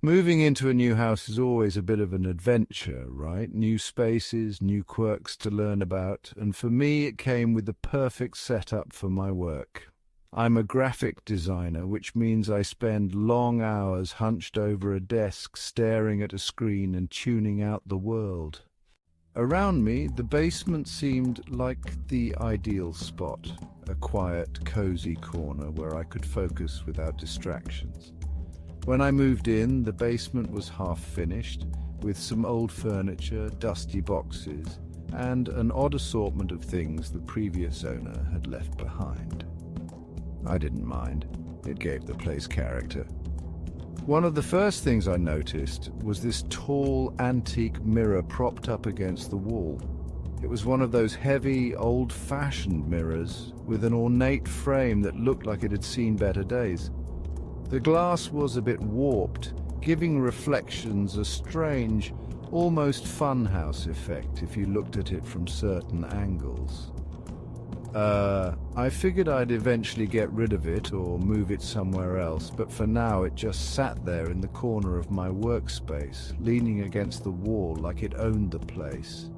Moving into a new house is always a bit of an adventure, right? New spaces, new quirks to learn about, and for me it came with the perfect setup for my work. I'm a graphic designer, which means I spend long hours hunched over a desk, staring at a screen and tuning out the world. Around me, the basement seemed like the ideal spot, a quiet, cozy corner where I could focus without distractions. When I moved in, the basement was half finished, with some old furniture, dusty boxes, and an odd assortment of things the previous owner had left behind. I didn't mind. It gave the place character. One of the first things I noticed was this tall, antique mirror propped up against the wall. It was one of those heavy, old-fashioned mirrors with an ornate frame that looked like it had seen better days. The glass was a bit warped, giving reflections a strange, almost funhouse effect if you looked at it from certain angles. I figured I'd eventually get rid of it or move it somewhere else, but for now it just sat there in the corner of my workspace, leaning against the wall like it owned the place.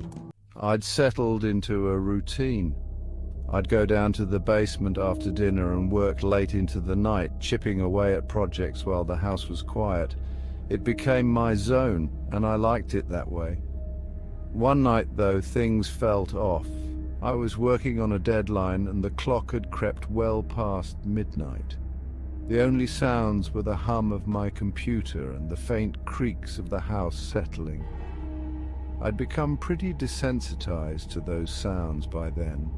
I'd settled into a routine. I'd go down to the basement after dinner and work late into the night, chipping away at projects while the house was quiet. It became my zone, and I liked it that way. One night, though, things felt off. I was working on a deadline, and the clock had crept well past midnight. The only sounds were the hum of my computer and the faint creaks of the house settling. I'd become pretty desensitized to those sounds by then.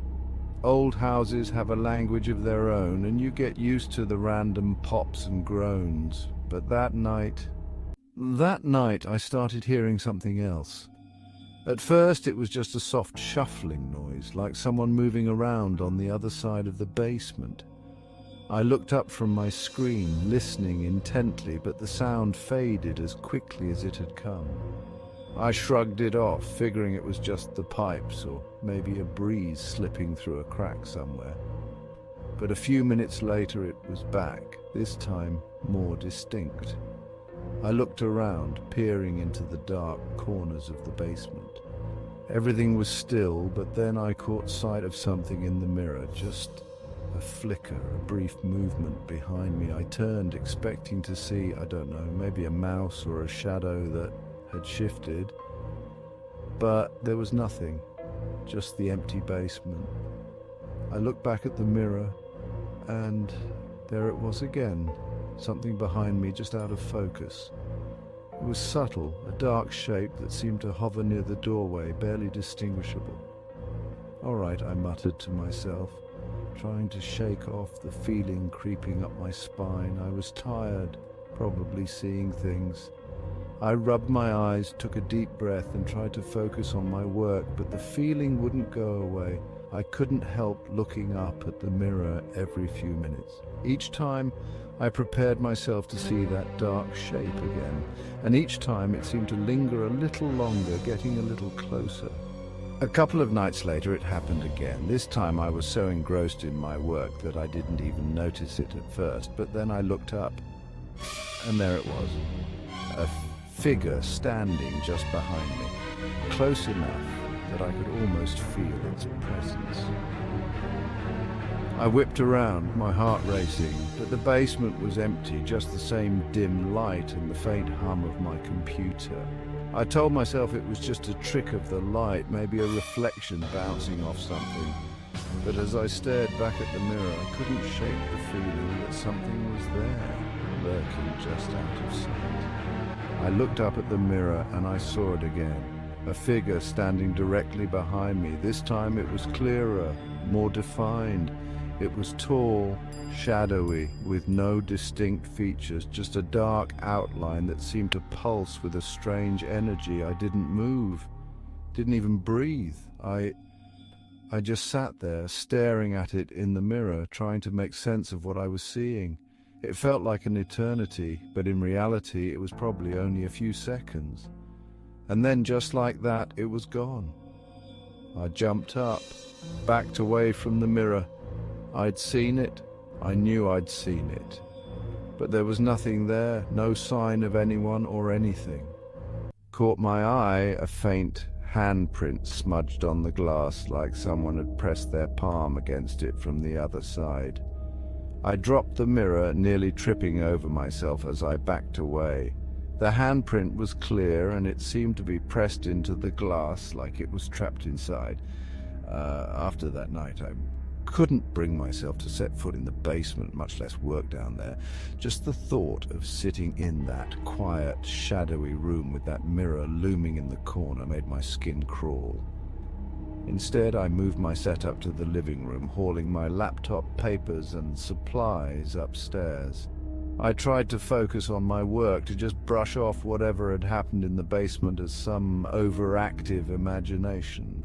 Old houses have a language of their own, and you get used to the random pops and groans. But that night I started hearing something else. At first it was just a soft shuffling noise, like someone moving around on the other side of the basement. I looked up from my screen, listening intently, but the sound faded as quickly as it had come. I shrugged it off, figuring it was just the pipes or maybe a breeze slipping through a crack somewhere. But a few minutes later it was back, this time more distinct. I looked around, peering into the dark corners of the basement. Everything was still, but then I caught sight of something in the mirror, just a flicker, a brief movement behind me. I turned, expecting to see, I don't know, maybe a mouse or a shadow that had shifted, but there was nothing, just the empty basement. I looked back at the mirror, and there it was again, something behind me just out of focus. It was subtle, a dark shape that seemed to hover near the doorway, barely distinguishable. "All right," I muttered to myself, trying to shake off the feeling creeping up my spine. I was tired, probably seeing things. I rubbed my eyes, took a deep breath, and tried to focus on my work, but the feeling wouldn't go away. I couldn't help looking up at the mirror every few minutes. Each time, I prepared myself to see that dark shape again, and each time it seemed to linger a little longer, getting a little closer. A couple of nights later, it happened again. This time I was so engrossed in my work that I didn't even notice it at first, but then I looked up, and there it was, a figure standing just behind me, close enough that I could almost feel its presence. I whipped around, my heart racing, but the basement was empty, just the same dim light and the faint hum of my computer. I told myself it was just a trick of the light, maybe a reflection bouncing off something. But as I stared back at the mirror, I couldn't shake the feeling that something was there, lurking just out of sight. I looked up at the mirror and I saw it again. A figure standing directly behind me. This time it was clearer, more defined. It was tall, shadowy, with no distinct features, just a dark outline that seemed to pulse with a strange energy. I didn't move, didn't even breathe. I just sat there, staring at it in the mirror, trying to make sense of what I was seeing. It felt like an eternity, but in reality it was probably only a few seconds. And then, just like that, it was gone. I jumped up, backed away from the mirror. I'd seen it. I knew I'd seen it. but there was nothing there, no sign of anyone or anything. Caught my eye a faint handprint smudged on the glass, like someone had pressed their palm against it from the other side. I dropped the mirror, nearly tripping over myself as I backed away. The handprint was clear, and it seemed to be pressed into the glass like it was trapped inside. After that night, I couldn't bring myself to set foot in the basement, much less work down there. Just the thought of sitting in that quiet, shadowy room with that mirror looming in the corner made my skin crawl. Instead, I moved my setup to the living room, hauling my laptop, papers, and supplies upstairs. I tried to focus on my work, to just brush off whatever had happened in the basement as some overactive imagination.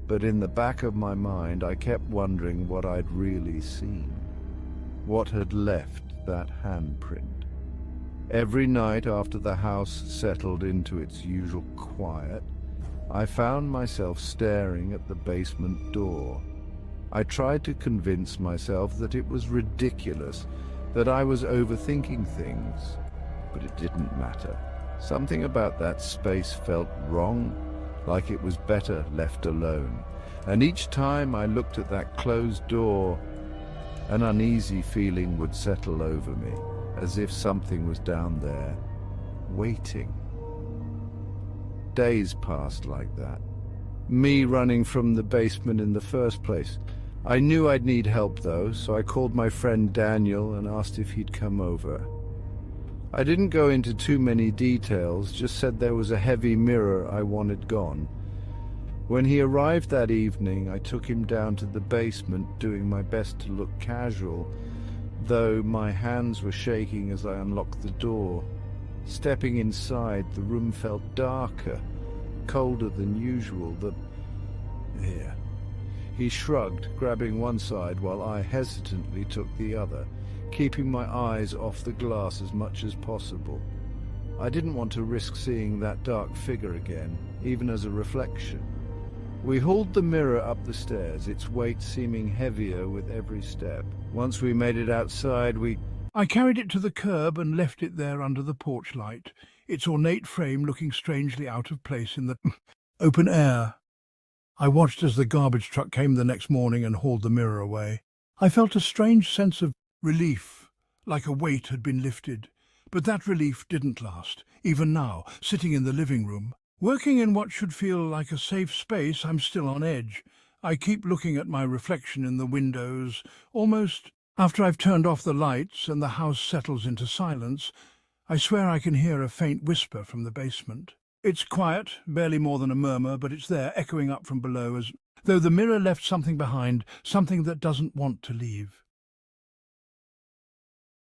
But in the back of my mind, I kept wondering what I'd really seen. What had left that handprint? Every night after the house settled into its usual quiet, I found myself staring at the basement door. I tried to convince myself that it was ridiculous, that I was overthinking things, but it didn't matter. Something about that space felt wrong, like it was better left alone. And each time I looked at that closed door, an uneasy feeling would settle over me, as if something was down there, waiting. Days passed like that. Me running from the basement in the first place. I knew I'd need help though, so I called my friend Daniel and asked if he'd come over. I didn't go into too many details, just said there was a heavy mirror I wanted gone. When he arrived that evening, I took him down to the basement, doing my best to look casual, though my hands were shaking as I unlocked the door. Stepping inside, the room felt darker, colder than usual. Here. He shrugged, grabbing one side while I hesitantly took the other, keeping my eyes off the glass as much as possible. I didn't want to risk seeing that dark figure again, even as a reflection. We hauled the mirror up the stairs, its weight seeming heavier with every step. Once we made it outside, I carried it to the curb and left it there under the porch light, its ornate frame looking strangely out of place in the open air. I watched as the garbage truck came the next morning and hauled the mirror away. I felt a strange sense of relief, like a weight had been lifted. But that relief didn't last. Even now, sitting in the living room, working in what should feel like a safe space, I'm still on edge. I keep looking at my reflection in the windows, almost. After I've turned off the lights and the house settles into silence, I swear I can hear a faint whisper from the basement. It's quiet, barely more than a murmur, but it's there, echoing up from below, as though the mirror left something behind, something that doesn't want to leave.